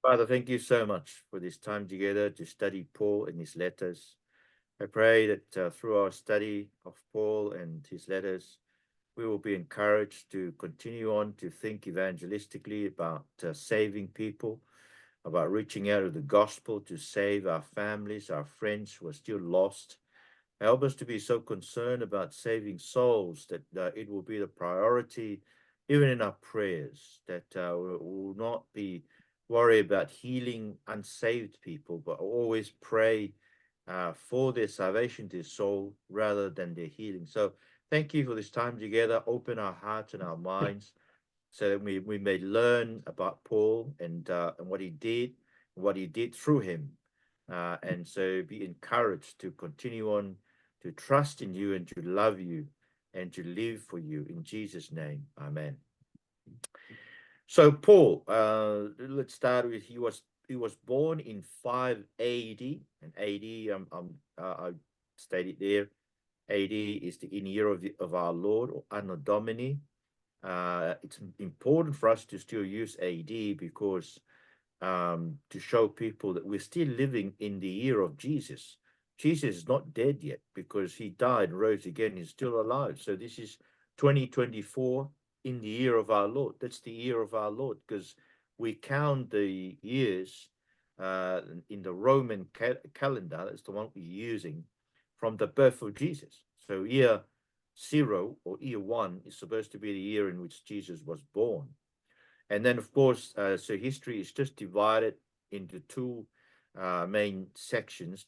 Father, thank you so much for this time together to study Paul and his letters. I pray that through our study of Paul and his letters, we will be encouraged to continue on to think evangelistically about saving people, about reaching out of the gospel to save our families, our friends who are still lost. Help us to be so concerned about saving souls that it will be the priority, even in our prayers, that we will not be worried about healing unsaved people, but always pray for their salvation, their soul, rather than their healing. So thank you for this time together. Open our hearts and our minds so that we may learn about Paul and what he did through him. And so be encouraged to continue on to trust in you and to love you and to live for you in Jesus' name. Amen. So Paul, let's start with he was born in 5 AD, and AD I stated there. AD is the in year of our Lord, or Anno Domini. It's important for us to still use AD because to show people that we're still living in the year of Jesus. Jesus is not dead yet because he died, rose again, he's still alive. So this is 2024 in the year of our Lord. That's the year of our Lord because we count the years in the Roman calendar. That's the one we're using from the birth of Jesus. So year zero or year one is supposed to be the year in which Jesus was born. And then, of course, so history is just divided into two main sections: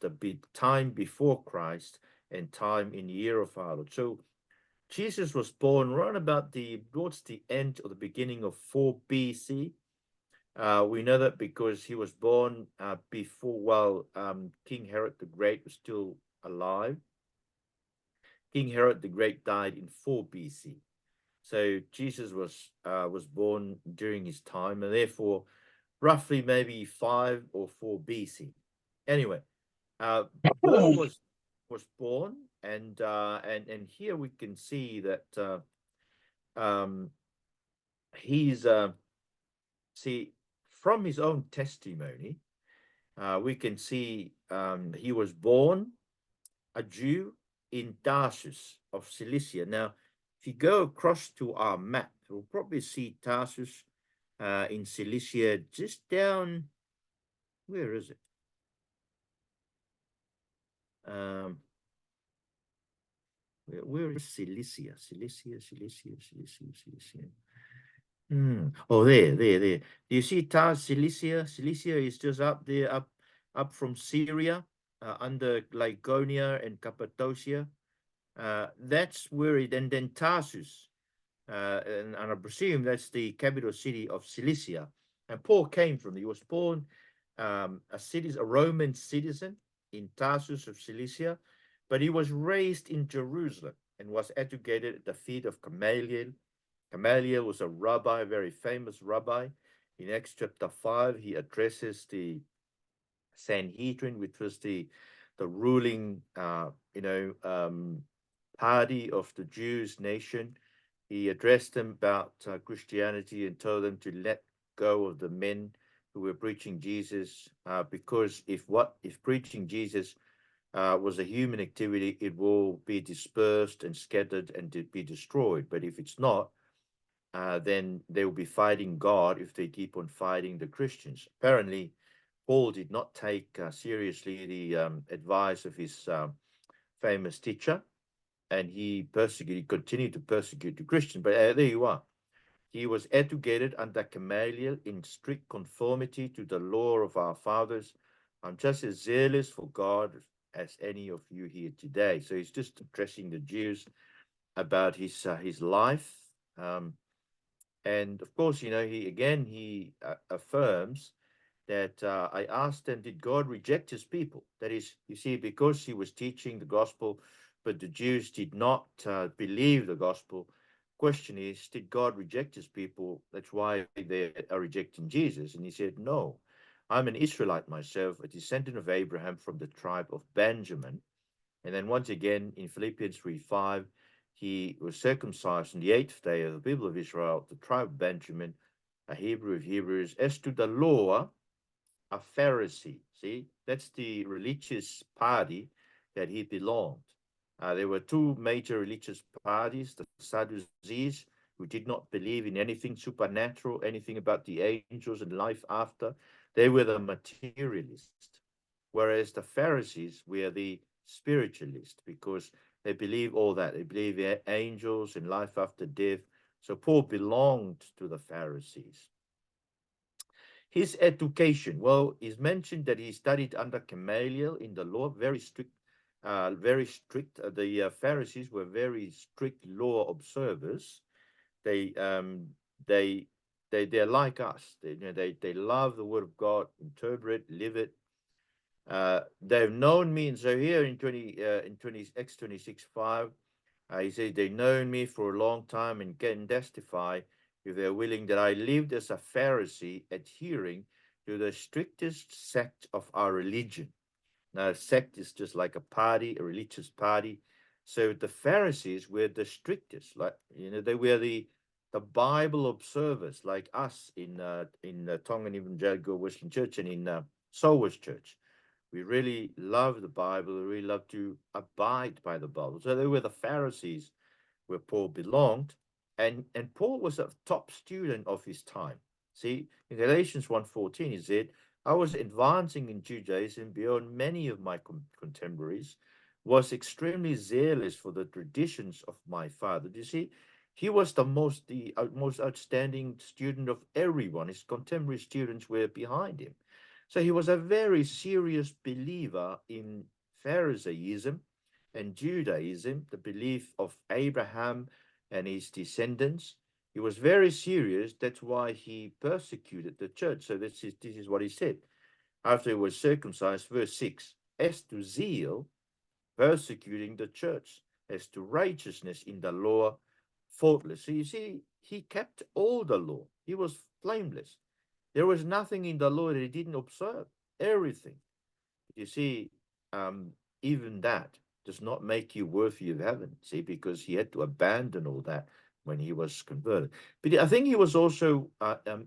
time before Christ and time in the year of our Lord. So Jesus was born around about towards the end or the beginning of 4 BC. We know that because he was born before, while King Herod the Great was still alive. King Herod the Great died in 4 BC. So Jesus was born during his time, and therefore roughly maybe 5 or 4 BC. Anyway, Paul was born, and here we can see that um, he's see from his own testimony, we can see he was born a Jew in Tarsus of Cilicia. Now, if you go across to our map, we'll probably see Tarsus in Cilicia just down. Where is it? Um, where is Cilicia? Cilicia. Oh, there. Do you see Cilicia? Cilicia is just up there, up from Syria, under Lycaonia and Cappadocia. That's where it, and then Tarsus, and I presume that's the capital city of Cilicia. And Paul came from. He was born a Roman citizen in Tarsus of Cilicia, but he was raised in Jerusalem and was educated at the feet of Gamaliel. Gamaliel was a rabbi, a very famous rabbi. In Acts chapter 5, he addresses the Sanhedrin, which was the ruling, party of the Jews nation. He addressed them about Christianity and told them to let go of the men who were preaching Jesus, because if preaching Jesus was a human activity, it will be dispersed and scattered and be destroyed. But if it's not, then they will be fighting God if they keep on fighting the Christians. Apparently, Paul did not take seriously the advice of his famous teacher, and he continued to persecute the Christians. But there you are. He was educated under Gamaliel in strict conformity to the law of our fathers. I'm just as zealous for God as any of you here today. So he's just addressing the Jews about his life. And of course, he affirms that I asked them, did God reject his people? That is, you see, because he was teaching the gospel, but the Jews did not believe the gospel. Question is, did God reject his people? That's why they are rejecting Jesus. And he said, no, I'm an Israelite myself, a descendant of Abraham from the tribe of Benjamin. And then once again in Philippians 3:5, he was circumcised on the 8th day of the people of Israel, the tribe of Benjamin, a Hebrew of Hebrews. As to the law, a Pharisee. See, that's the religious party that he belonged. There were two major religious parties, the Sadducees, who did not believe in anything supernatural, anything about the angels and life after. They were the materialists, whereas the Pharisees were the spiritualists because they believe all that. They believe in angels and life after death. So Paul belonged to the Pharisees. His education, well, is mentioned that he studied under Gamaliel in the law, very strict, very strict. The Pharisees were very strict law observers. They, um, they, they're like us. They love the word of God, interpret, live it. They've known me, and so here in 20 X26:5, he said they've known me for a long time and can testify if they're willing that I lived as a Pharisee, adhering to the strictest sect of our religion. Now, a sect is just like a party, a religious party. So the Pharisees were the strictest, like they were the Bible observers, like us in Tongan Evangelical Western Church and in Solwers Church. We really love the Bible. We really love to abide by the Bible. So they were the Pharisees where Paul belonged. And Paul was a top student of his time. See, in Galatians 1:14, he said, I was advancing in Judaism beyond many of my contemporaries, was extremely zealous for the traditions of my father. Do you see? He was the most outstanding student of everyone. His contemporary students were behind him. So he was a very serious believer in Pharisaism and Judaism, the belief of Abraham and his descendants. He was very serious. That's why he persecuted the church. So this is what he said. After he was circumcised, verse 6, as to zeal, persecuting the church, as to righteousness in the law, faultless. So you see, he kept all the law. He was blameless. There was nothing in the law that he didn't observe, everything. You see, even that does not make you worthy of heaven, see, because he had to abandon all that when he was converted. But I think he was also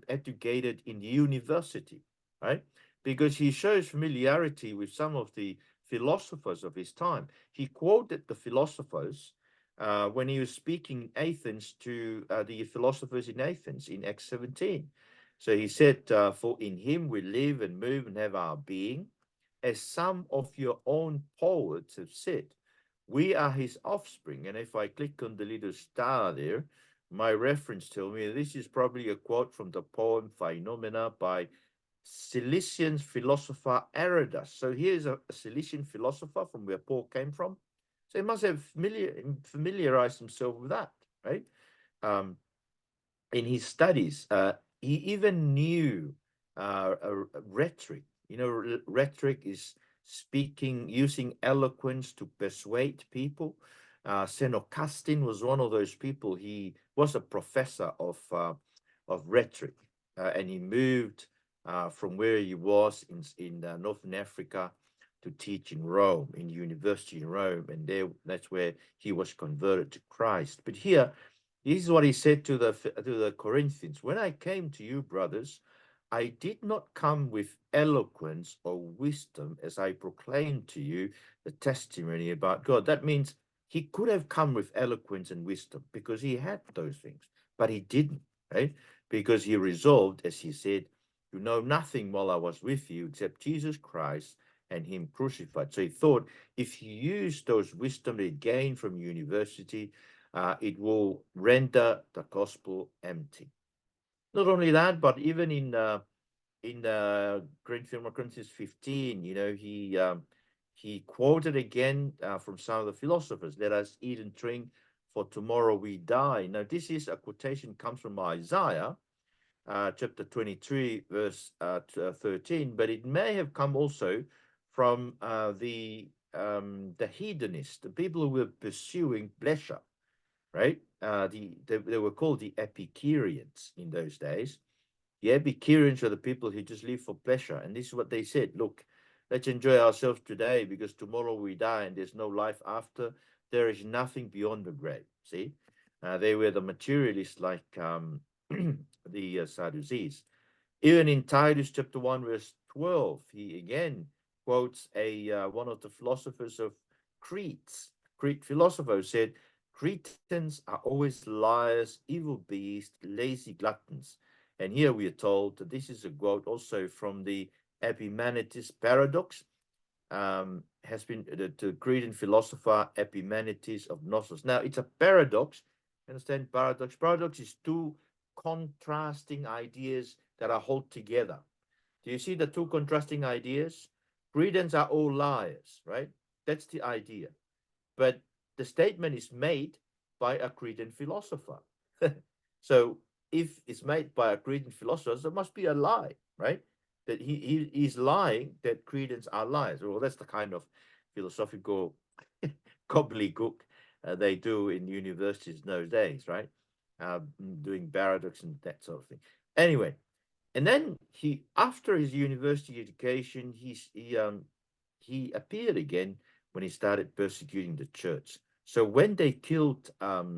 educated in the university, right? Because he shows familiarity with some of the philosophers of his time. He quoted the philosophers when he was speaking in Athens to the philosophers in Athens in Acts 17. So he said, for in him we live and move and have our being, as some of your own poets have said, we are his offspring. And if I click on the little star there, my reference tells me this is probably a quote from the poem Phenomena by Cilician philosopher Aratus. So here's a Cilician philosopher from where Paul came from. So he must have familiarized himself with that, right? In his studies, he even knew rhetoric. Rhetoric is speaking, using eloquence to persuade people. St. Augustine was one of those people. He was a professor of rhetoric, and he moved from where he was in Northern Africa to teach in Rome, in university in Rome, and that's where he was converted to Christ. But here, this is what he said to the Corinthians. When I came to you, brothers, I did not come with eloquence or wisdom as I proclaimed to you the testimony about God. That means he could have come with eloquence and wisdom because he had those things, but he didn't, right? Because he resolved, as he said, to know nothing while I was with you except Jesus Christ and him crucified. So he thought if he used those wisdom he gained from university, it will render the gospel empty. Not only that, but even in Corinthians 15, he quoted again from some of the philosophers, let us eat and drink, for tomorrow we die. Now, this is a quotation comes from Isaiah, chapter 23, verse 13, but it may have come also from the hedonists, the people who were pursuing pleasure, right? They were called the Epicureans in those days. The Epicureans are the people who just live for pleasure. And this is what they said. Look, let's enjoy ourselves today because tomorrow we die and there's no life after. There is nothing beyond the grave. See, they were the materialists like the Sadducees. Even in Titus chapter 1, verse 12, he again quotes one of the philosophers of Crete. Crete philosopher said, Cretans are always liars, evil beasts, lazy gluttons. And here we are told that this is a quote also from the Epimenides paradox. Has been the Cretan philosopher Epimenides of Knossos. Now, it's a paradox. Understand paradox? Paradox is two contrasting ideas that are held together. Do you see the two contrasting ideas? Cretans are all liars, right? That's the idea. But the statement is made by a Cretan philosopher. So if it's made by a Cretan philosopher, there must be a lie, right? That he's lying, that Cretans are liars. Well, that's the kind of philosophical gobbledygook they do in universities those days, right? Doing paradox and that sort of thing. Anyway, and then after his university education, he appeared again when he started persecuting the church. So when they killed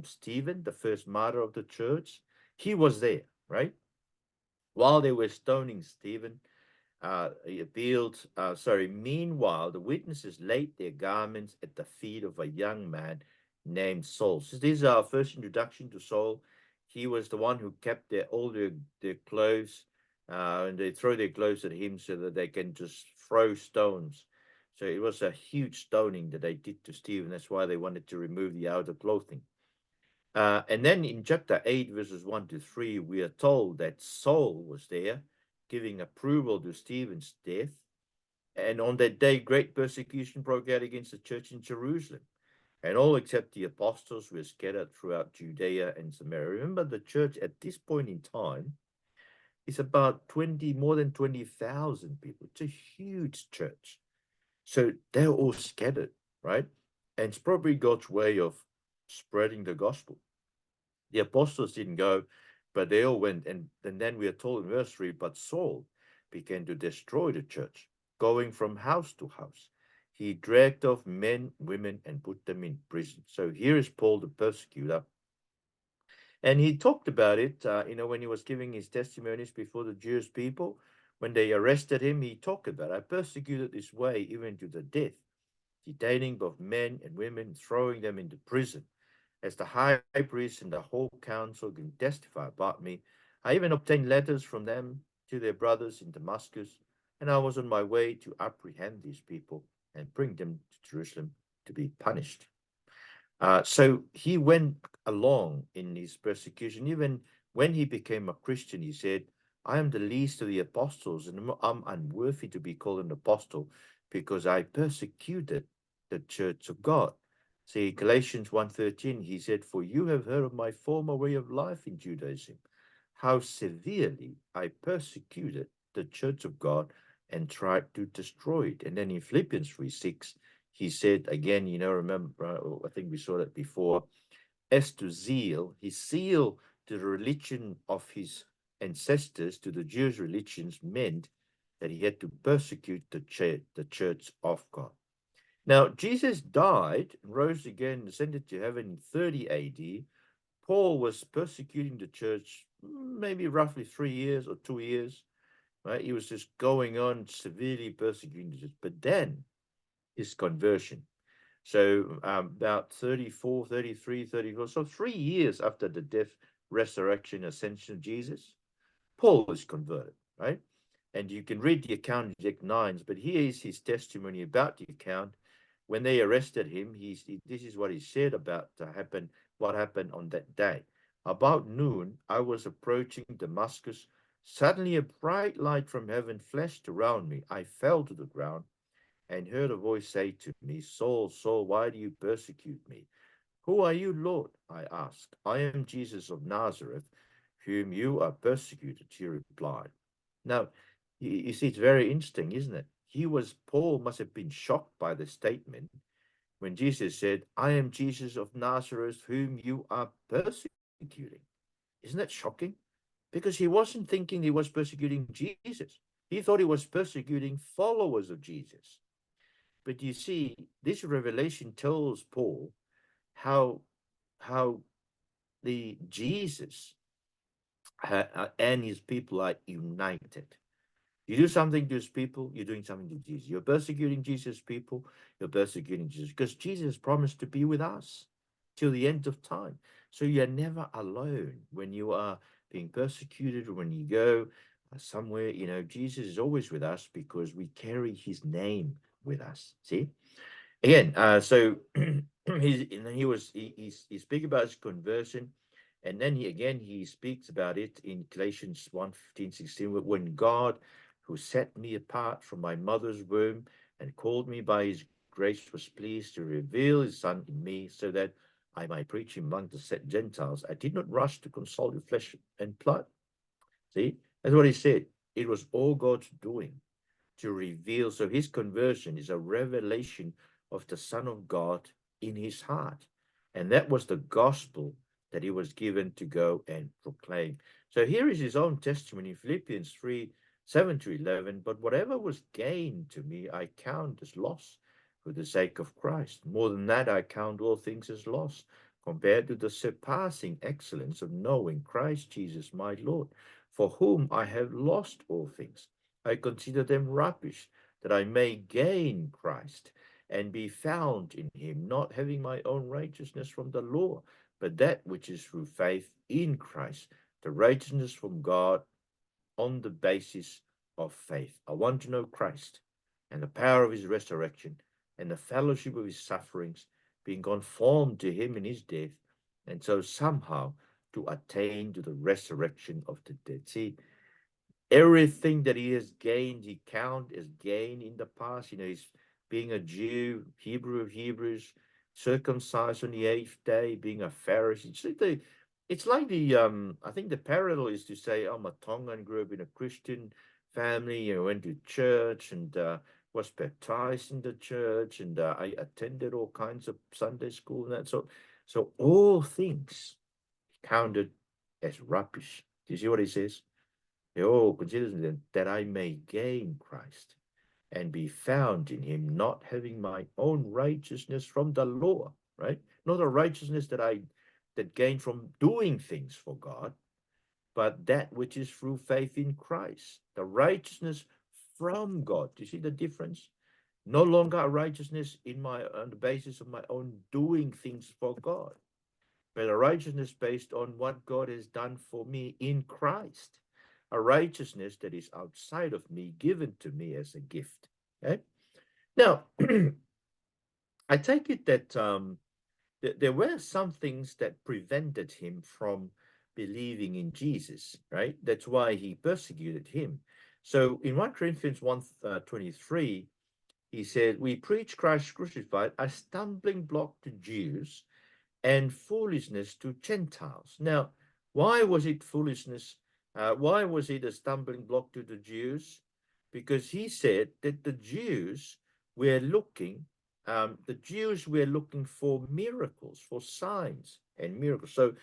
Stephen, the first martyr of the church, he was there, right? While they were stoning Stephen, he appealed. Meanwhile, the witnesses laid their garments at the feet of a young man named Saul. So this is our first introduction to Saul. He was the one who kept all their clothes, and they throw their clothes at him so that they can just throw stones. So it was a huge stoning that they did to Stephen. That's why they wanted to remove the outer clothing. And then in chapter 8, verses 1 to 3, we are told that Saul was there giving approval to Stephen's death. And on that day, great persecution broke out against the church in Jerusalem. And all except the apostles were scattered throughout Judea and Samaria. Remember, the church at this point in time is about more than 20,000 people. It's a huge church. So they're all scattered, right? And it's probably God's way of spreading the gospel. The apostles didn't go, but they all went. And then we are told in verse 3, but Saul began to destroy the church, going from house to house. He dragged off men, women, and put them in prison. So here is Paul the persecutor. And he talked about it, when he was giving his testimonies before the Jewish people. When they arrested him, he talked about, I persecuted this way even to the death, detaining both men and women, throwing them into prison. As the high priest and the whole council can testify about me, I even obtained letters from them to their brothers in Damascus, and I was on my way to apprehend these people and bring them to Jerusalem to be punished. So he went along in his persecution. Even when he became a Christian, he said, I am the least of the apostles, and I'm unworthy to be called an apostle because I persecuted the church of God. See, Galatians 1:13, he said, for you have heard of my former way of life in Judaism, how severely I persecuted the church of God and tried to destroy it. And then in Philippians 3:6, he said again, remember, I think we saw that before, as to zeal, his zeal to the religion of his ancestors, to the Jewish religions, meant that he had to persecute the church of God. Now, Jesus died and rose again and ascended to heaven in 30 AD. Paul was persecuting the church maybe roughly 3 years or 2 years, right? He was just going on severely persecuting the church. But then his conversion. So about 34, 33, 34. So 3 years after the death, resurrection, ascension of Jesus, Paul is converted, right? And you can read the account in Act 9, but here is his testimony about the account. When they arrested him, this is what he said about what happened on that day. About noon, I was approaching Damascus. Suddenly, a bright light from heaven flashed around me. I fell to the ground and heard a voice say to me, Saul, Saul, why do you persecute me? Who are you, Lord? I asked. I am Jesus of Nazareth, whom you are persecuted, he replied. Now, you see, it's very interesting, isn't it? Paul must have been shocked by the statement when Jesus said, I am Jesus of Nazareth, whom you are persecuting. Isn't that shocking? Because he wasn't thinking he was persecuting Jesus. He thought he was persecuting followers of Jesus. But you see, this revelation tells Paul how the Jesus and his people are united. You do something to his people, you're doing something to Jesus. You're persecuting Jesus' people, you're persecuting Jesus. Because Jesus promised to be with us till the end of time. So you're never alone when you are being persecuted or when you go somewhere. Jesus is always with us because we carry his name with us. See? Again, so he speak about his conversion, and then he speaks about it in Galatians 1:15-16, when God, who set me apart from my mother's womb and called me by his grace, was pleased to reveal his son in me so that I might preach him among the Gentiles. I did not rush to consult with flesh and blood. See, that's what he said. It was all God's doing to reveal. So his conversion is a revelation of the Son of God in his heart. And that was the gospel that he was given to go and proclaim. So here is his own testimony, Philippians 3:7-11. But whatever was gained to me, I count as loss for the sake of Christ. More than that, I count all things as loss compared to the surpassing excellence of knowing Christ Jesus my Lord, for whom I have lost all things. I consider them rubbish, that I may gain Christ and be found in him, not having my own righteousness from the law, but that which is through faith in Christ, the righteousness from God on the basis of faith. I want to know Christ and the power of his resurrection and the fellowship of his sufferings, being conformed to him in his death, and so somehow to attain to the resurrection of the dead. See, everything that he has gained, he count as gain in the past. He's being a Jew, Hebrew of Hebrews, circumcised on the 8th day, being a Pharisee. It's like the I think the parallel is to say, I'm a Tongan, grew up in a Christian family, went to church and was baptized in the church, and I attended all kinds of Sunday school and that. So all things counted as rubbish. Do you see what he says? Oh, consider them that I may gain Christ and be found in him, not having my own righteousness from the law, right? Not a righteousness that gain from doing things for God, but that which is through faith in Christ, the righteousness from God. Do you see the difference? No longer a righteousness on the basis of my own doing things for God, but a righteousness based on what God has done for me in Christ, a righteousness that is outside of me, given to me as a gift. Okay? Now, I take it that there were some things that prevented him from believing in Jesus, right? That's why he persecuted him. So in 1 Corinthians 1:23, he said, we preach Christ crucified, a stumbling block to Jews and foolishness to Gentiles. Now, why was it foolishness? Why was it a stumbling block to the Jews? Because he said that the Jews were looking for miracles, for signs and miracles. So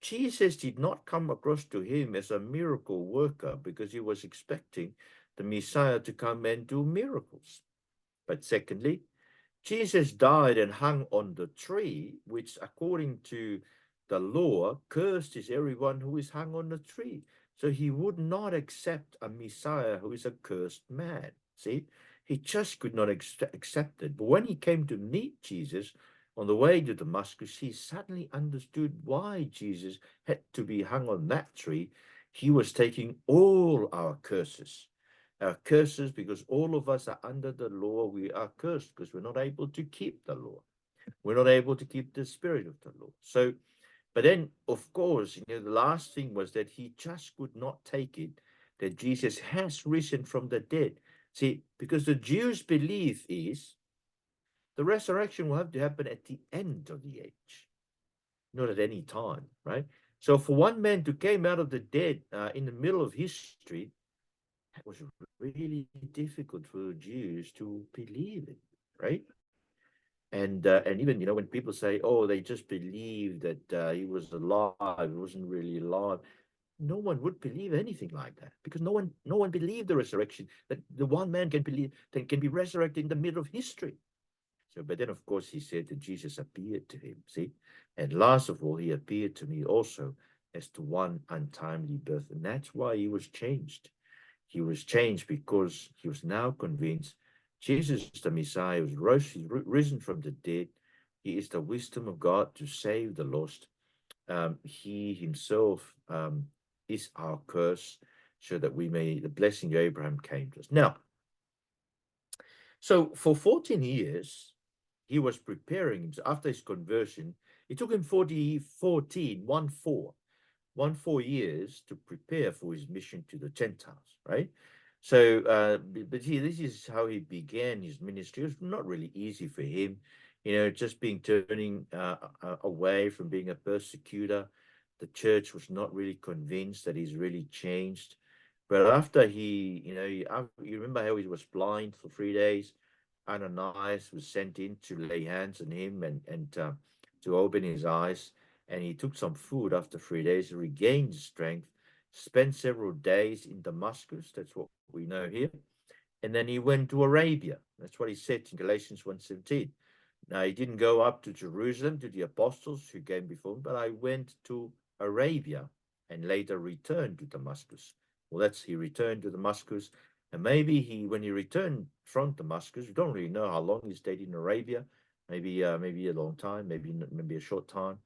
Jesus did not come across to him as a miracle worker because he was expecting the Messiah to come and do miracles. But secondly, Jesus died and hung on the tree, which according to the law, cursed is everyone who is hung on the tree. So he would not accept a Messiah who is a cursed man. See, he just could not accept it. But when he came to meet Jesus on the way to Damascus, he suddenly understood why Jesus had to be hung on that tree. He was taking all our curses because all of us are under the law. We are cursed because we're not able to keep the law. We're not able to keep the spirit of the law. So, but then, of course, the last thing was that he just could not take it that Jesus has risen from the dead. See, because the Jews' belief is the resurrection will have to happen at the end of the age, not at any time, right? So for one man to came out of the dead in the middle of history, it was really difficult for Jews to believe it, right? And even when people say, oh, they just believe that he was alive, he wasn't really alive, no one would believe anything like that, because no one believed the resurrection, that the one man can be resurrected in the middle of history. So, but then of course he said that Jesus appeared to him, see, and last of all, he appeared to me also as to one untimely birth. And that's why he was changed. He was changed because he was now convinced Jesus is the Messiah, he's risen from the dead. He is the wisdom of God to save the lost. He himself is our curse, so that the blessing of Abraham came to us. Now, so for 14 years, he was preparing himself after his conversion. It took him 4 years to prepare for his mission to the Gentiles, right? So, but this is how he began his ministry. It was not really easy for him, just turning away from being a persecutor. The church was not really convinced that he's really changed. But after you remember how he was blind for 3 days. Ananias was sent in to lay hands on him and to open his eyes. And he took some food after 3 days, regained strength, spent several days in Damascus. That's what we know here. And then he went to Arabia. That's what he said in Galatians 1:17. Now, he didn't go up to Jerusalem to the apostles who came before him, but I went to Arabia and later returned to Damascus. Well, he returned to Damascus. And maybe when he returned from Damascus, we don't really know how long he stayed in Arabia. Maybe a long time, maybe a short time.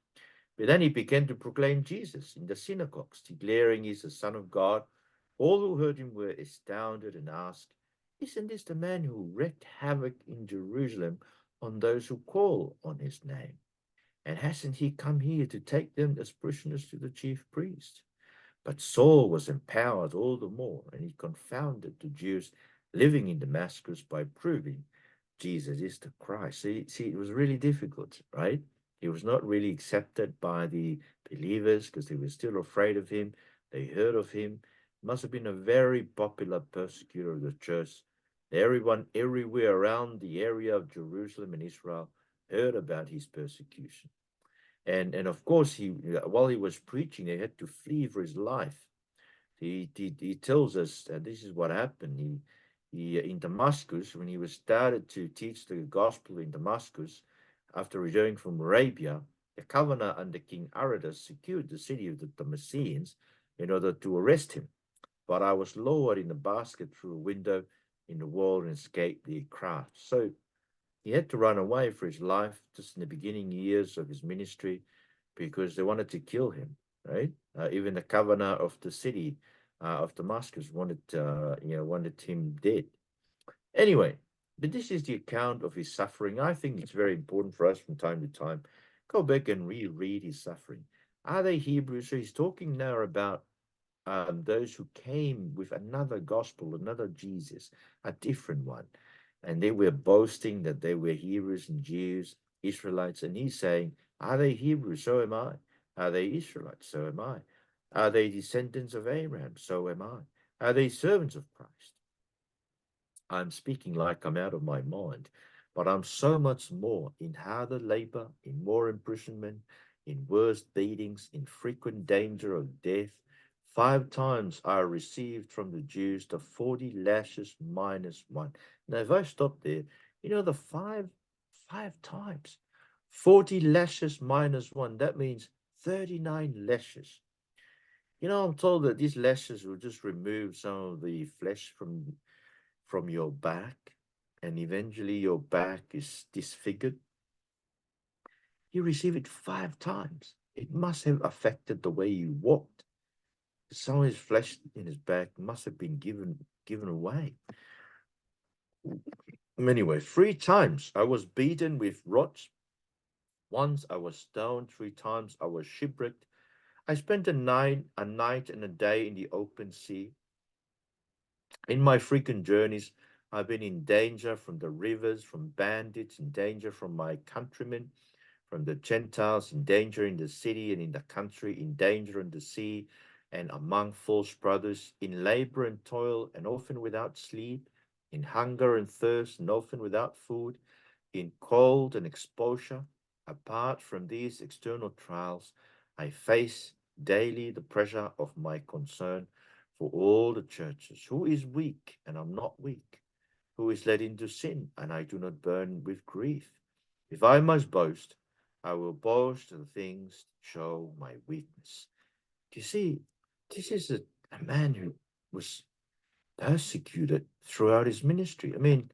But then he began to proclaim Jesus in the synagogues, declaring he's the Son of God. All who heard him were astounded and asked, "Isn't this the man who wreaked havoc in Jerusalem on those who call on his name? And hasn't he come here to take them as prisoners to the chief priest?" But Saul was empowered all the more, and he confounded the Jews living in Damascus by proving Jesus is the Christ. See, it was really difficult, right? He was not really accepted by the believers because they were still afraid of him. They heard of him. Must have been a very popular persecutor of the church. Everyone everywhere around the area of Jerusalem and Israel heard about his persecution. And of course, while he was preaching, they had to flee for his life. He tells us that this is what happened. He in Damascus, when he was started to teach the gospel in Damascus, after returning from Arabia, the governor under King Aretas secured the city of the Damascenes in order to arrest him. But I was lowered in a basket through a window in the wall and escaped the craft. So he had to run away for his life just in the beginning years of his ministry because they wanted to kill him, right? Even the governor of the city of Damascus wanted him dead. Anyway, but this is the account of his suffering. I think it's very important for us from time to time. Go back and reread his suffering. Are they Hebrews? So he's talking now about those who came with another gospel, another Jesus, a different one. And they were boasting that they were Hebrews and Jews, Israelites. And he's saying, are they Hebrews? So am I. Are they Israelites? So am I. Are they descendants of Abraham? So am I. Are they servants of Christ? I'm speaking like I'm out of my mind, but I'm so much more in harder labor, in more imprisonment, in worse beatings, in frequent danger of death. 5 times I received from the Jews the 40 lashes minus one. Now, if I stop there, the five times, 40 lashes minus one, that means 39 lashes. I'm told that these lashes will just remove some of the flesh from your back, and eventually your back is disfigured. You receive it 5 times. It must have affected the way you walked. Some of his flesh in his back must have been given away. Anyway, 3 times I was beaten with rods. Once I was stoned. 3 times I was shipwrecked. I spent a night and a day in the open sea. In my frequent journeys, I've been in danger from the rivers, from bandits, in danger from my countrymen, from the Gentiles, in danger in the city and in the country, in danger in the sea and among false brothers, in labor and toil, and often without sleep, in hunger and thirst, and often without food, in cold and exposure. Apart from these external trials, I face daily the pressure of my concern for all the churches. Who is weak, and I'm not weak? Who is led into sin, and I do not burn with grief? If I must boast, I will boast of the things that show my weakness. You see, this is a man who was persecuted throughout his ministry. I mean,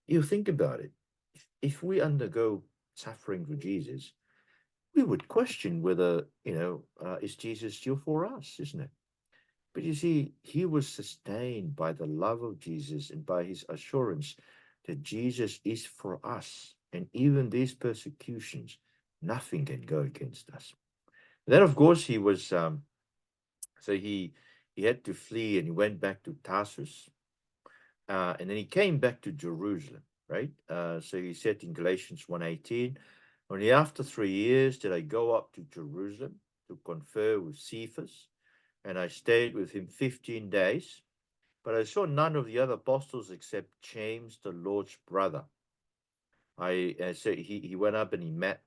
you think about it. If we undergo suffering for Jesus, we would question whether, is Jesus still for us, isn't it? But you see, he was sustained by the love of Jesus and by his assurance that Jesus is for us. And even these persecutions, nothing can go against us. Then, of course, he was, so he had to flee and he went back to Tarsus. And then he came back to Jerusalem, right? So he said in Galatians 1:18, only after 3 years did I go up to Jerusalem to confer with Cephas, and I stayed with him 15 days. But I saw none of the other apostles except James, the Lord's brother. So he went up and he met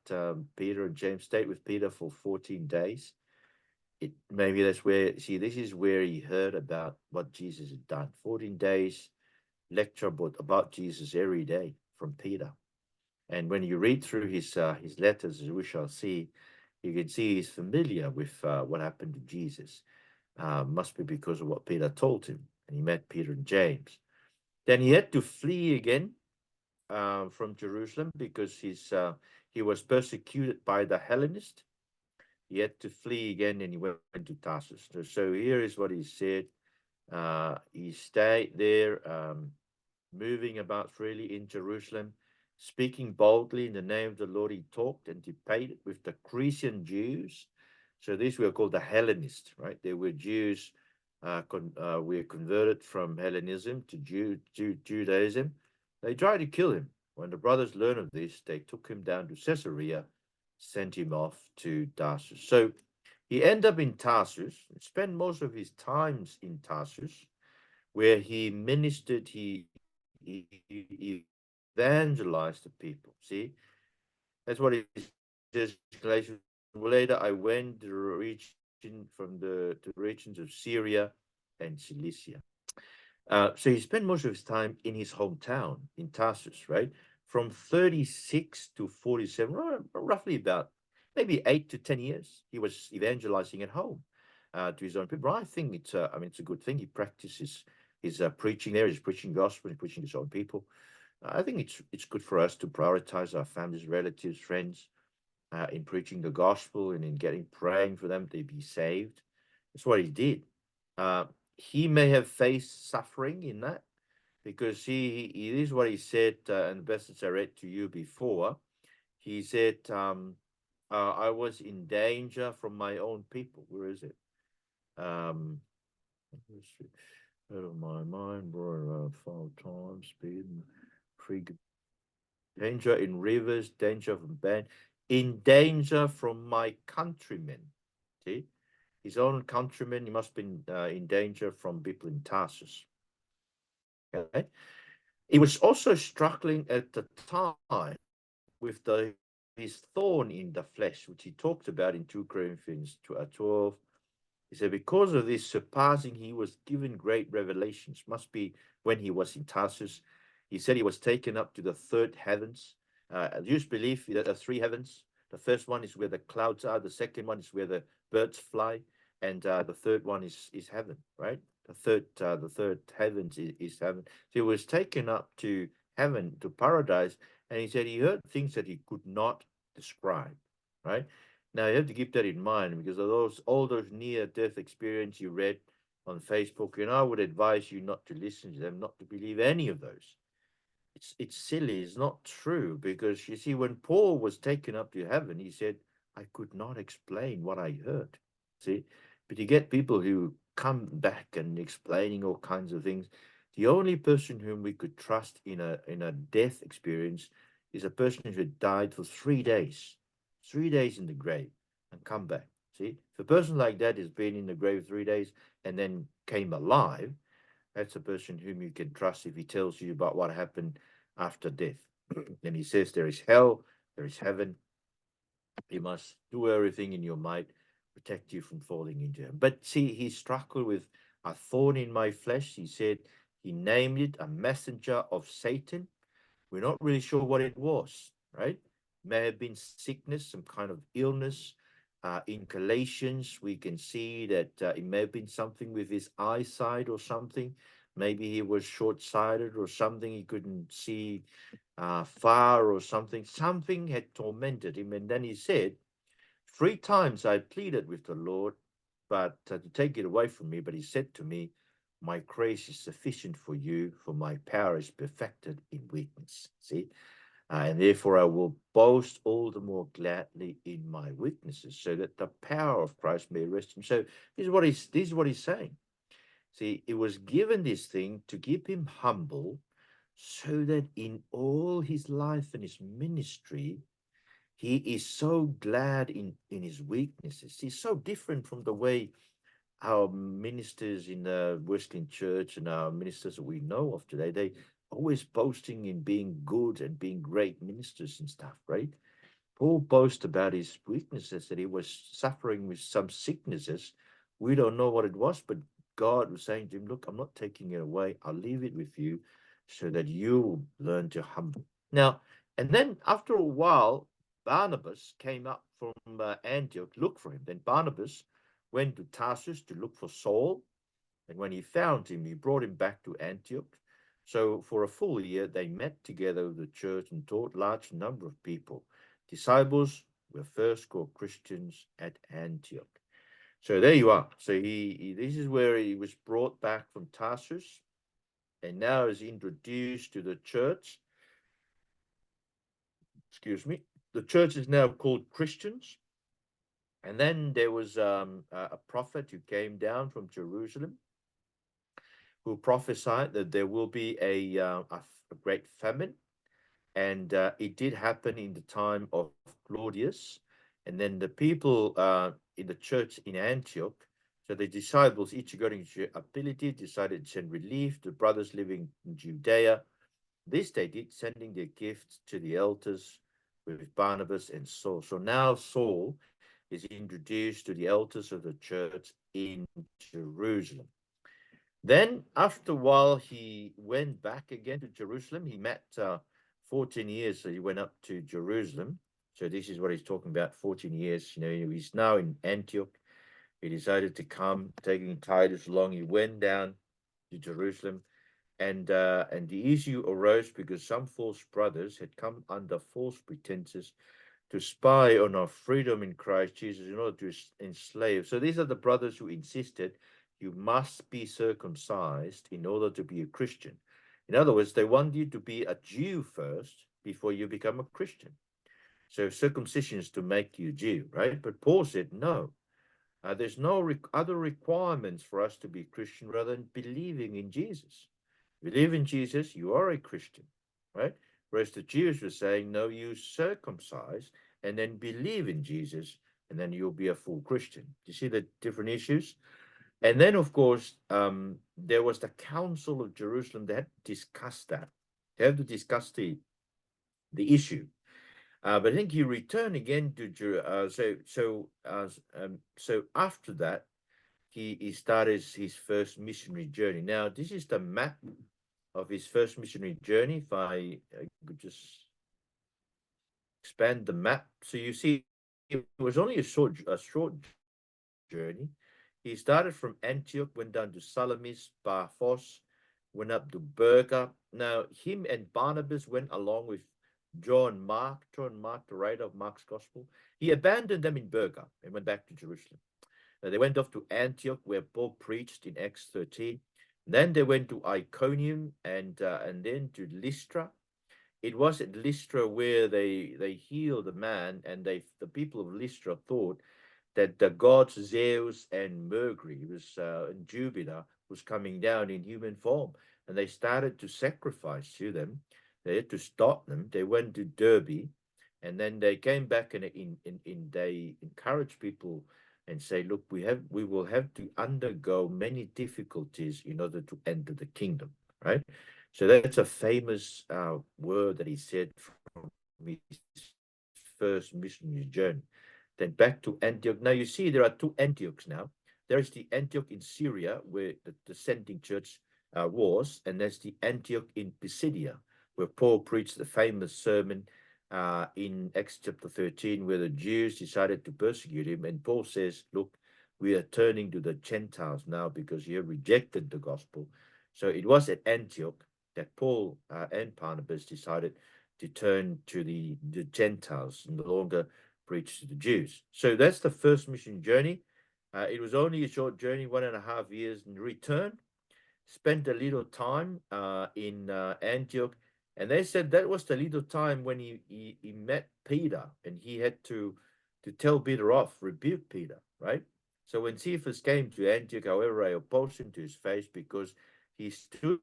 Peter and James, stayed with Peter for 14 days. Maybe that's where, this is where he heard about what Jesus had done. 14 days lecture about Jesus every day from Peter. And when you read through his letters, as we shall see, you can see he's familiar with what happened to Jesus. Must be because of what Peter told him. And he met Peter and James. Then he had to flee again from Jerusalem because he was persecuted by the Hellenists. He had to flee again and he went to Tarsus. So here is what he said. He stayed there, moving about freely in Jerusalem, speaking boldly in the name of the Lord. He talked and debated with the Grecian Jews. So these were called the Hellenists, right? They were Jews, were converted from Hellenism to Judaism. They tried to kill him. When the brothers learned of this, they took him down to Caesarea, sent him off to Tarsus. So he ended up in Tarsus, spent most of his times in Tarsus, where he ministered, he evangelized the people. See, that's what he says. Galatians. Later, I went to the region from the to regions of Syria and Cilicia. So he spent most of his time in his hometown in Tarsus, right? From 36 to 47, roughly about maybe 8 to 10 years, he was evangelizing at home to his own people. I think it's a good thing. He practices his preaching there. He's preaching gospel. He's preaching his own people. I think it's good for us to prioritize our families, relatives, friends in preaching the gospel and in praying for them to be saved. That's what he did. Uh, he may have faced suffering in that because it is what he said in the passage I read to you before. He said, I was in danger from my own people. Where is it? Out of my mind, brought around 5 times, speed, danger in rivers, danger from band, in danger from my countrymen. See, his own countrymen, he must have been in danger from people in Tarsus. Okay, he was also struggling at the time with his thorn in the flesh, which he talked about in 2 Corinthians 12. He said, because of this surpassing, he was given great revelations. Must be when he was in Tarsus. He said he was taken up to the third heavens. Jews believe that there are 3 heavens. The first one is where the clouds are. The second one is where the birds fly. And the third one is heaven, right? The third heavens is heaven. So he was taken up to heaven, to paradise. And he said he heard things that he could not describe, right? Now you have to keep that in mind because of all those near-death experience you read on Facebook, I would advise you not to listen to them, not to believe any of those. It's silly, it's not true, because you see, when Paul was taken up to heaven, he said, I could not explain what I heard. See, but you get people who come back and explaining all kinds of things. The only person whom we could trust in a death experience is a person who died for 3 days. 3 days in the grave and come back. See, if a person like that has been in the grave 3 days and then came alive, that's a person whom you can trust if he tells you about what happened after death. And he says there is hell, there is heaven. You must do everything in your might, protect you from falling into him. But see, he struggled with a thorn in my flesh. He said he named it a messenger of Satan. We're not really sure what it was, right? May have been sickness, some kind of illness, In Galatians, we can see that it may have been something with his eyesight or something. Maybe he was short-sighted or something. He couldn't see far or something. Something had tormented him. And then he said, 3 times I pleaded with the Lord, but to take it away from me. But he said to me, my grace is sufficient for you, for my power is perfected in weakness. See? And therefore I will boast all the more gladly in my weaknesses, so that the power of Christ may rest in him. So this is what he's saying. See, it was given this thing to keep him humble, so that in all his life and his ministry, he is so glad in his weaknesses. He's so different from the way our ministers in the Wesleyan Church and our ministers that we know of today, they always boasting in being good and being great ministers and stuff, right? Paul boasts about his weaknesses, that he was suffering with some sicknesses. We don't know what it was, but God was saying to him, look, I'm not taking it away. I'll leave it with you so that you learn to humble. Now, and then after a while, Barnabas came up from Antioch, looked for him. Then Barnabas went to Tarsus to look for Saul. And when he found him, he brought him back to Antioch. So for a full year, they met together with the church and taught large number of people. Disciples were first called Christians at Antioch. So there you are. So this is where he was brought back from Tarsus and now is introduced to the church. Excuse me. The church is now called Christians. And then there was a prophet who came down from Jerusalem who prophesied that there will be a great famine. And it did happen in the time of Claudius. And then the people in the church in Antioch, so the disciples, each according to ability, decided to send relief to brothers living in Judea. This they did, sending their gifts to the elders with Barnabas and Saul. So now Saul is introduced to the elders of the church in Jerusalem. Then after a while, he went back again to Jerusalem. He met 14 years, so he went up to Jerusalem. So this is what he's talking about, 14 years. You know, he's now in Antioch. He decided to come, taking Titus along. He went down to Jerusalem. And the issue arose because some false brothers had come under false pretenses to spy on our freedom in Christ Jesus in order to enslave. So these are the brothers who insisted you must be circumcised in order to be a Christian. In other words, they want you to be a Jew first before you become a Christian. So circumcision is to make you Jew, right? But Paul said, no, there's no other requirements for us to be Christian rather than believing in Jesus. Believe in Jesus, you are a Christian, right? Whereas the Jews were saying, no, you circumcise and then believe in Jesus, and then you'll be a full Christian. Do you see the different issues? And then, of course, there was the Council of Jerusalem. They had to discuss that. They had to discuss the issue. But I think he returned again to so after that, he started his first missionary journey. Now, this is the map of his first missionary journey. If I could just expand the map, so you see, it was only a short journey. He started from Antioch, went down to Salamis, Paphos, went up to Berga. Now, him and Barnabas went along with John Mark, the writer of Mark's Gospel. He abandoned them in Berga and went back to Jerusalem. Now, they went off to Antioch, where Paul preached in Acts 13. Then they went to Iconium and then to Lystra. It was at Lystra where they healed a man, and the people of Lystra thought that the gods Zeus and Mercury and Jupiter was coming down in human form, and they started to sacrifice to them. They had to stop them. They went to Derbe, and then they came back and they encouraged people and say, look, we will have to undergo many difficulties in order to enter the kingdom, right? So that's a famous word that he said from his first missionary journey. Then back to Antioch. Now you see there are two Antiochs now. There's the Antioch in Syria, where the dissenting church was, and there's the Antioch in Pisidia, where Paul preached the famous sermon in Acts chapter 13, where the Jews decided to persecute him. And Paul says, look, we are turning to the Gentiles now because you have rejected the gospel. So it was at Antioch that Paul and Barnabas decided to turn to the Gentiles and no longer preach to the Jews. So that's the first mission journey. It was only a short journey, 1.5 years, and returned, spent a little time in Antioch, and they said that was the little time when he met Peter, and he had to tell Peter off, rebuke Peter, right? So when Cephas came to Antioch, however, I opposed him to his face because he stood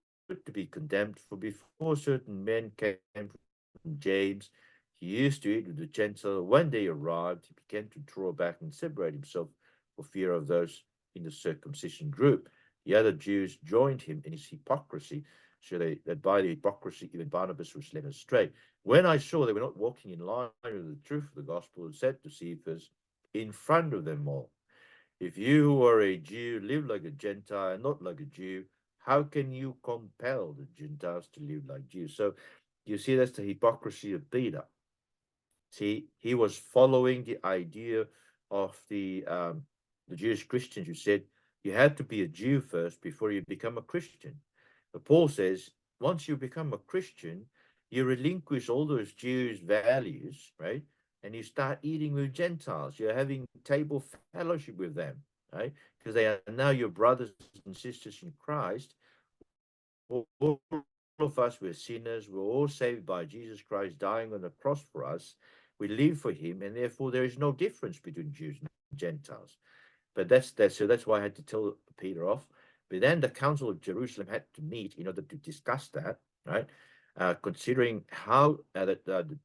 to be condemned. For before certain men came from James, he used to eat with the Gentiles. When they arrived, he began to draw back and separate himself for fear of those in the circumcision group. The other Jews joined him in his hypocrisy, so that by the hypocrisy even Barnabas was led astray. When I saw they were not walking in line with the truth of the gospel, I said to Cephas in front of them all, if you who are a Jew live like a Gentile, not like a Jew, how can you compel the Gentiles to live like Jews? So you see, that's the hypocrisy of Peter. See, he was following the idea of the Jewish Christians who said you had to be a Jew first before you become a Christian. But Paul says once you become a Christian, you relinquish all those Jews' values, right? And you start eating with Gentiles. You're having table fellowship with them, right? Because they are now your brothers and sisters in Christ. All of us, we're sinners. We're all saved by Jesus Christ dying on the cross for us. We live for him, and therefore there is no difference between Jews and Gentiles. But that's why I had to tell Peter off. But then the Council of Jerusalem had to meet in order to discuss that, right? Considering how the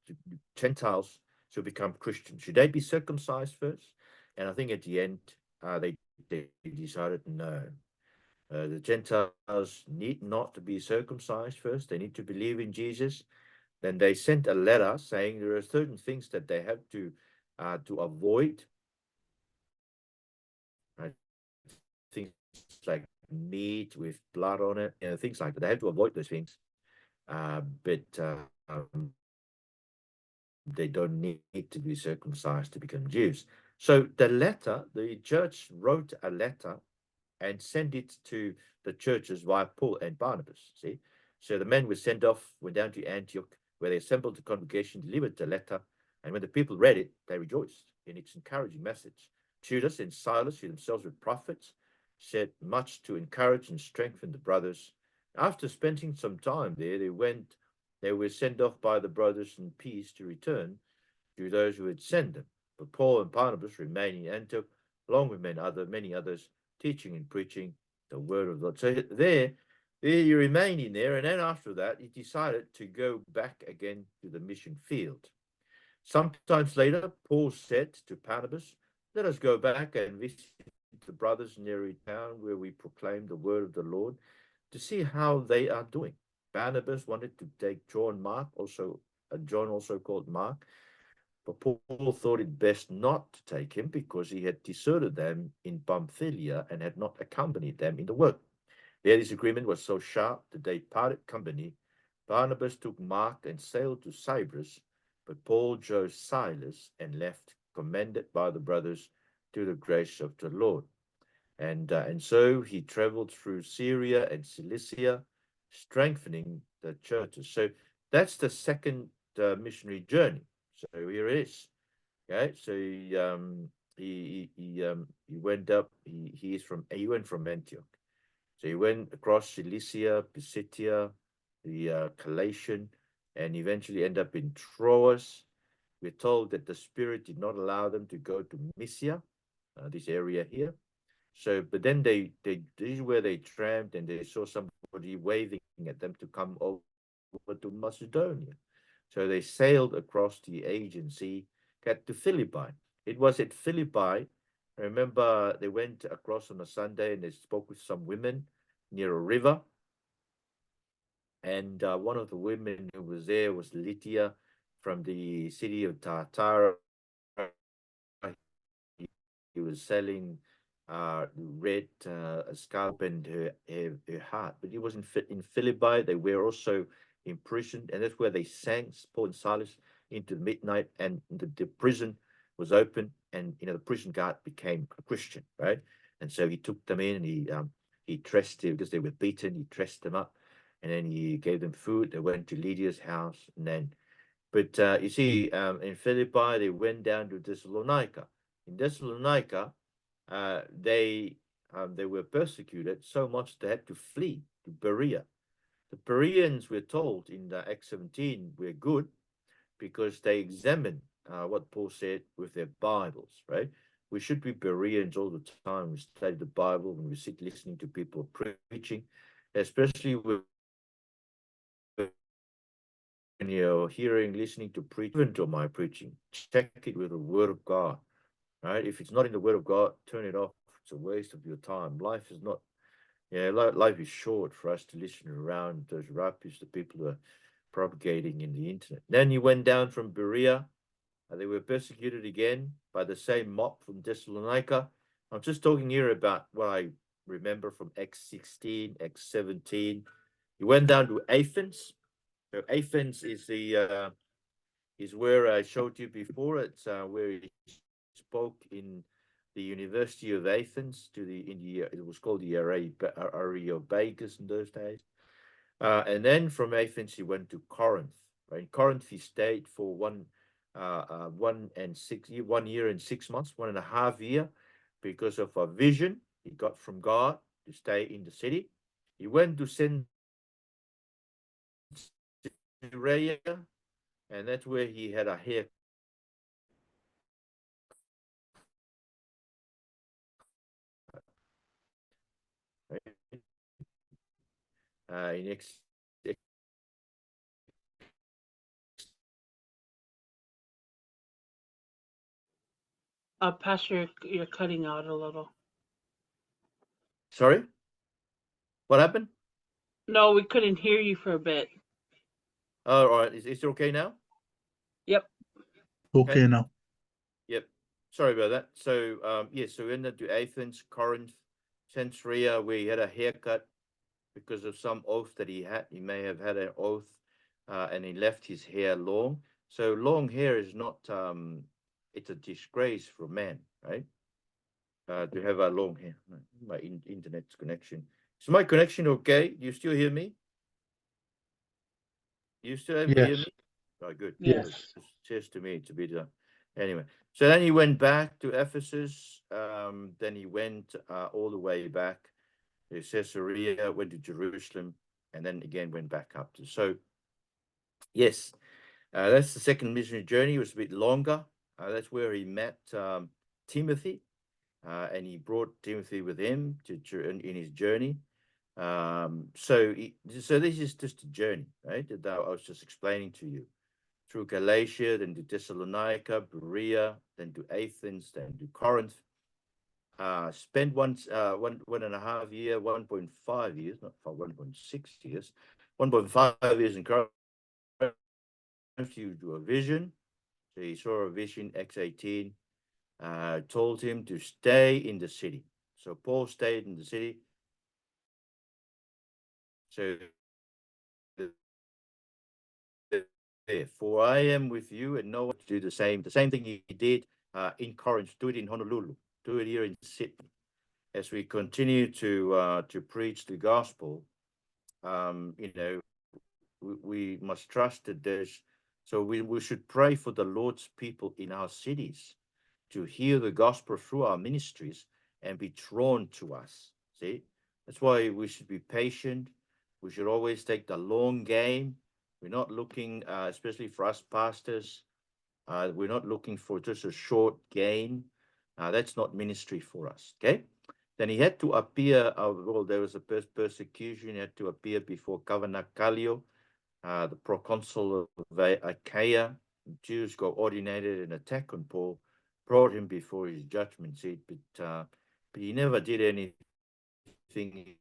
Gentiles should become Christians. Should they be circumcised first? And I think at the end, they decided no. The Gentiles need not to be circumcised first. They need to believe in Jesus. Then they sent a letter saying there are certain things that they have to avoid. Right? Things like meat with blood on it, things like that. They have to avoid those things. But they don't need to be circumcised to become Jews. So the church wrote a letter and sent it to the churches via Paul and Barnabas. See, so the men were sent off, went down to Antioch, where they assembled the congregation, delivered the letter, and when the people read it, they rejoiced in its encouraging message. Judas and Silas, who themselves were prophets, said much to encourage and strengthen the brothers. After spending some time there, they were sent off by the brothers in peace to return to those who had sent them. But Paul and Barnabas remained in Antioch, along with many others, teaching and preaching the word of God. So there he remained in there, and then after that, he decided to go back again to the mission field. Sometimes later, Paul said to Barnabas, let us go back and visit the brothers in every town where we proclaim the word of the Lord to see how they are doing. Barnabas wanted to take John also called Mark, but Paul thought it best not to take him because he had deserted them in Pamphylia and had not accompanied them in the work. Their disagreement was so sharp that they parted company. Barnabas took Mark and sailed to Cyprus, but Paul chose Silas and left, commended by the brothers to the grace of the Lord. And so he traveled through Syria and Cilicia, strengthening the churches. So that's the second missionary journey. So here it is. Okay, so he went up. He went from Antioch. So he went across Cilicia, Pisidia, the Galatian, and eventually end up in Troas. We're told that the Spirit did not allow them to go to Mysia, this area here. So, but then this is where they tramped and they saw somebody waving at them to come over to Macedonia. So they sailed across the Aegean Sea, got to Philippi. It was at Philippi. I remember they went across on a Sunday and they spoke with some women near a river. And one of the women who was there was Lydia from the city of Tartara. He was selling red scalp and her heart. But he was in Philippi. They were also imprisoned, and that's where they sang. Paul and Silas into the midnight, and the prison was open, and the prison guard became a Christian, right? And so he took them in, and he dressed them because they were beaten. He dressed them up, and then he gave them food. They went to Lydia's house, and then, but you see, in Philippi, they went down to Thessalonica. In Thessalonica, they were persecuted so much they had to flee to Berea. The Bereans, we're told in Acts 17, were good because they examined what Paul said with their Bibles, right? We should be Bereans all the time. We study the Bible when we sit listening to people preaching, especially when you're hearing, listening to preach, even to my preaching. Check it with the Word of God, right? If it's not in the Word of God, turn it off. It's a waste of your time. Life is not, life is short for us to listen around those rubbish the people are propagating in the internet. Then he went down from Berea. They were persecuted again by the same mob from Thessalonica. I'm just talking here about what I remember from Acts 16, Acts 17. He went down to Athens. So Athens is where I showed you before. It's where he spoke in the University of Athens it was called the Areopagus in those days. And then from Athens he went to Corinth. Right? In Corinth he stayed for 1 year and 6 months, 1.5 years, because of a vision he got from God to stay in the city. He went to Caesarea, and that's where he had a haircut. Next, Pastor, you're cutting out a little. sorry, what happened? No, we couldn't hear you for a bit. All right, is it okay now? Yep. Okay now. Yep. Sorry about that. So so we ended to Athens, Corinth, Caesarea, where he had a haircut because of some oath that he had. He may have had an oath, and he left his hair long. So long hair is not it's a disgrace for a man, right? To have a long hair. My internet connection. Is my connection okay? Do you still hear me? You still able to hear Yes. me? Oh, good. Yes. It says to me to be done. Anyway, so then he went back to Ephesus. Then he went all the way back to Caesarea, went to Jerusalem, and then again went back up to. So, yes, that's the second missionary journey. It was a bit longer. That's where he met Timothy, and he brought Timothy with him in his journey. So this is just a journey, right? That I was just explaining to you. Through Galatia, then to Thessalonica, Berea, then to Athens, then to Corinth. Spent 1.5 years, 1.5 years, not 1.6 years, 1.5 years in Corinth to do a vision. So he saw a vision, Acts 18, told him to stay in the city. So Paul stayed in the city. So for I am with you, and no one to do the same thing he did in Corinth, do it in Honolulu, do it here in Sydney. As we continue to preach the gospel, we must trust that we should pray for the Lord's people in our cities to hear the gospel through our ministries and be drawn to us. See, that's why we should be patient. We should always take the long game. We're not looking, especially for us pastors, we're not looking for just a short gain. That's not ministry for us. Okay. Then he had to appear. There was a persecution. He had to appear before Governor Gallio, the proconsul of Achaia. Jews got ordinated an attack on Paul, brought him before his judgment seat, but he never did anything.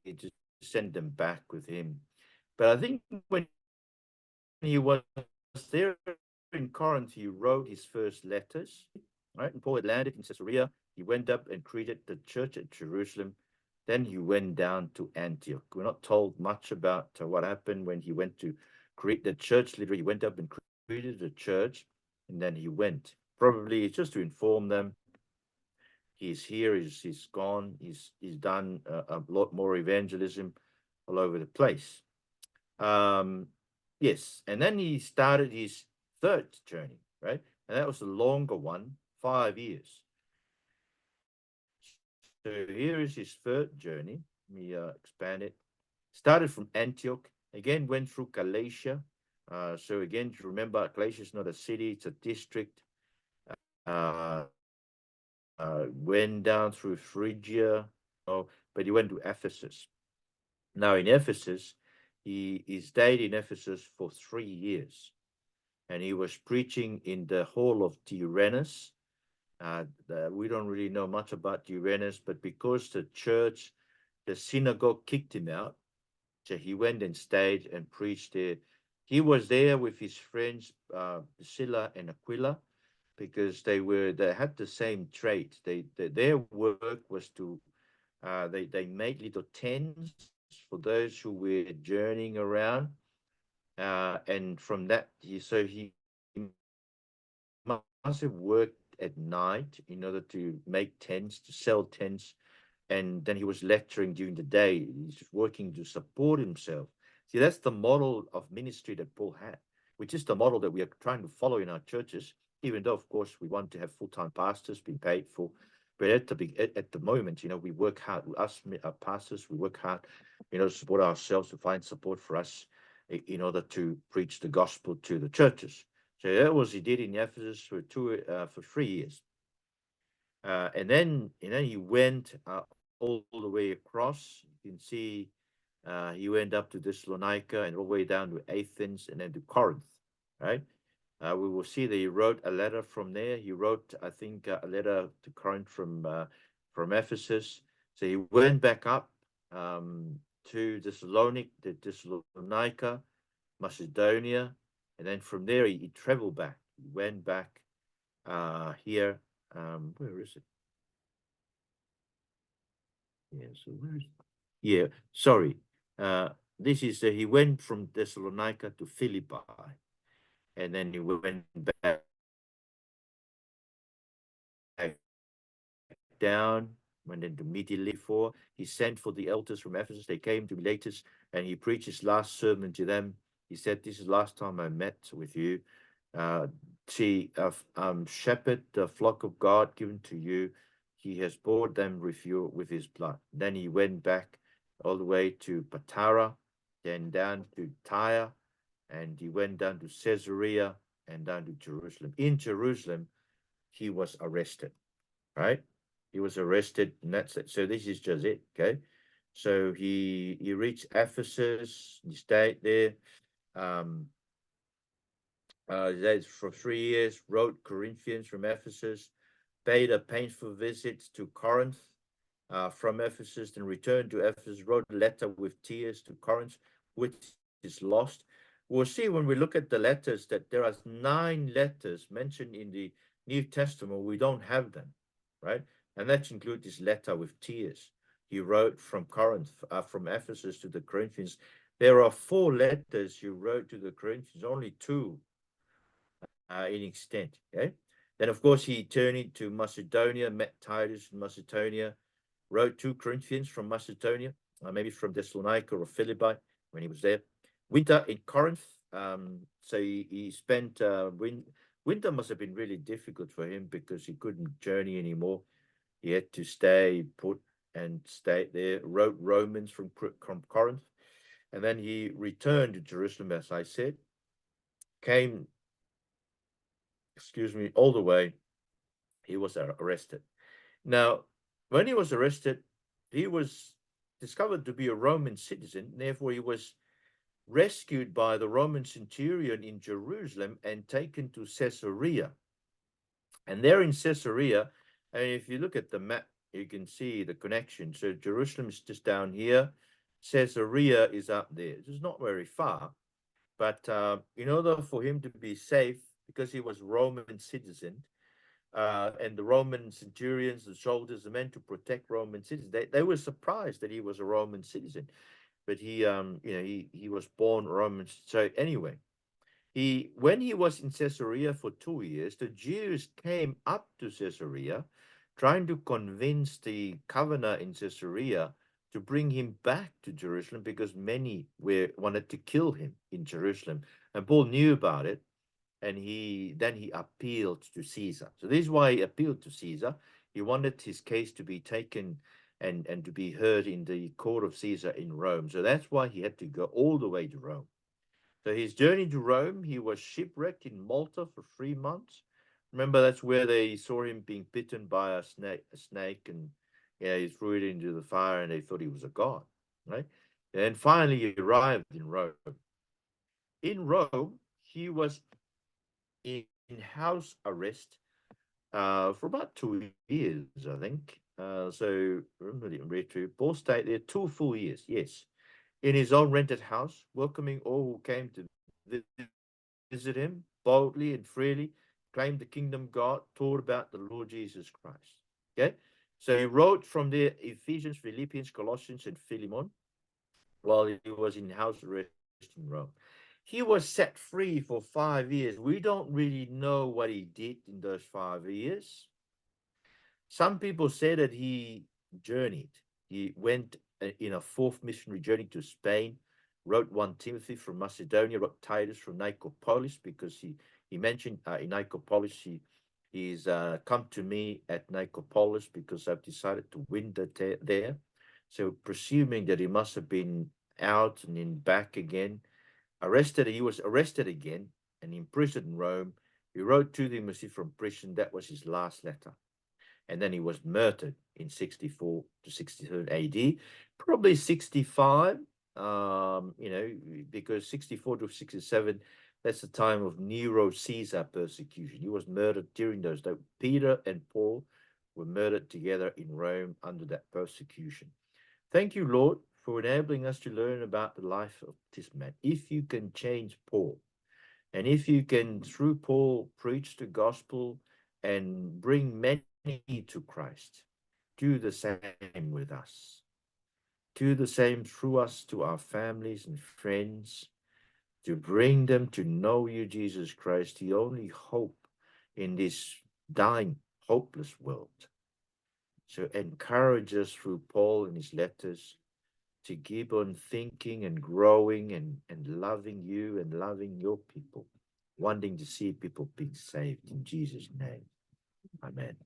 He just sent them back with him. But I think when he was there in Corinth, he wrote his first letters, right? And Paul had landed in Caesarea. He went up and greeted the church at Jerusalem. Then he went down to Antioch. We're not told much about what happened when he went to greet the church. Literally, he went up and greeted the church. and then he went. Probably just to inform them, he's here, he's gone, he's done a lot more evangelism all over the place. Yes, and then he started his third journey, right? And that was a longer one, 5 years. So here is his third journey. Let me expand it. Started from Antioch, again went through Galatia. So again, remember, Galatia is not a city, it's a district. Uh, went down through Phrygia, but he went to Ephesus. Now in Ephesus, he stayed in Ephesus for 3 years, and he was preaching in the hall of Tyrannus. We don't really know much about Tyrannus, but because the church, the synagogue kicked him out, so he went and stayed and preached there. He was there with his friends Priscilla and Aquila, because they had the same trait. Their work was to they made little tents for those who were journeying around, and from that he must have worked at night in order to make tents, to sell tents, and then he was lecturing during the day. He's working to support himself. See, that's the model of ministry that Paul had, which is the model that we are trying to follow in our churches, even though, of course, we want to have full-time pastors being paid for. But at the moment, we work hard. Us pastors, we work hard, to support ourselves, to find support for us in order to preach the gospel to the churches. So that was he did in Ephesus for 3 years. And then he went all the way across. You can see he went up to Thessalonica and all the way down to Athens and then to Corinth, right? We will see that he wrote a letter from there. He wrote, I think, a letter to Corinth from Ephesus. So he went back up to Thessalonica, Macedonia, and then from there he traveled back. He went back here. Where is it? Yeah, so where is it? Yeah, sorry. This is he went from Thessalonica to Philippi, and then he went back down, went into Mytilene. He sent for the elders from Ephesus. They came to Miletus, and he preached his last sermon to them. He said, "This is the last time I met with you. Shepherd the flock of God given to you. He has bought them with his blood." Then he went back all the way to Patara, then down to Tyre, and he went down to Caesarea and down to Jerusalem. In Jerusalem, he was arrested, right? He was arrested, and that's it. So this is just it, okay? So he reached Ephesus, he stayed there. For 3 years, wrote Corinthians from Ephesus, paid a painful visit to Corinth from Ephesus, then returned to Ephesus, wrote a letter with tears to Corinth, which is lost. We'll see when we look at the letters that there are 9 letters mentioned in the New Testament. We don't have them, right? And that includes this letter with tears. He wrote from Corinth, from Ephesus to the Corinthians. There are 4 letters he wrote to the Corinthians, only 2 in extent. Okay. Then, of course, he turned to Macedonia, met Titus in Macedonia, wrote 2 Corinthians from Macedonia, maybe from Thessalonica or Philippi when he was there. Winter in Corinth. So he spent winter must have been really difficult for him because he couldn't journey anymore. He had to stay put and stay there. Wrote Romans from Corinth, and then he returned to Jerusalem, as I said. Came, all the way. He was arrested. Now, when he was arrested, he was discovered to be a Roman citizen. Therefore, he was rescued by the Roman centurion in Jerusalem and taken to Caesarea. And there in Caesarea, and if you look at the map, you can see the connection. So Jerusalem is just down here. Caesarea is up there. It's not very far. But in order for him to be safe, because he was Roman citizen, and the Roman centurions, the soldiers, the men to protect Roman citizens, they were surprised that he was a Roman citizen. But he was born Roman. So anyway, When he was in Caesarea for 2 years, the Jews came up to Caesarea, trying to convince the governor in Caesarea to bring him back to Jerusalem because many wanted to kill him in Jerusalem. And Paul knew about it, and then he appealed to Caesar. So this is why he appealed to Caesar. He wanted his case to be taken and to be heard in the court of Caesar in Rome. So that's why he had to go all the way to Rome. So his journey to Rome, he was shipwrecked in Malta for 3 months. Remember, that's where they saw him being bitten by a snake, and he threw it into the fire, and they thought he was a god, right? And finally, he arrived in Rome. In Rome, he was in house arrest for about 2 years, I think. So remember, Paul stayed there 2 full years, yes, in his own rented house, welcoming all who came to visit him boldly and freely, claimed the kingdom of God, taught about the Lord Jesus Christ. Okay, so he wrote from there Ephesians, Philippians, Colossians, and Philemon while he was in house arrest in Rome. He was set free for 5 years. We don't really know what he did in those 5 years. Some people say that he journeyed. He went in a 4th missionary journey to Spain, wrote 1 Timothy from Macedonia, wrote Titus from Nicopolis, because he mentioned in Nicopolis, he's come to me at Nicopolis because I've decided to winter there. So presuming that he must have been out and then back again, he was arrested again and imprisoned in Rome. He wrote to Timothy from prison. That was his last letter. And then he was murdered in 64 to 67 AD, probably 65, because 64 to 67, that's the time of Nero Caesar persecution. He was murdered during those days. Peter and Paul were murdered together in Rome under that persecution. Thank you, Lord, for enabling us to learn about the life of this man. If you can change Paul, and if you can, through Paul, preach the gospel and bring many to Christ, do the same with us. Do the same through us to our families and friends, to bring them to know you, Jesus Christ, the only hope in this dying, hopeless world. So encourage us through Paul and his letters to keep on thinking and growing and loving you and loving your people, wanting to see people being saved in Jesus' name. Amen.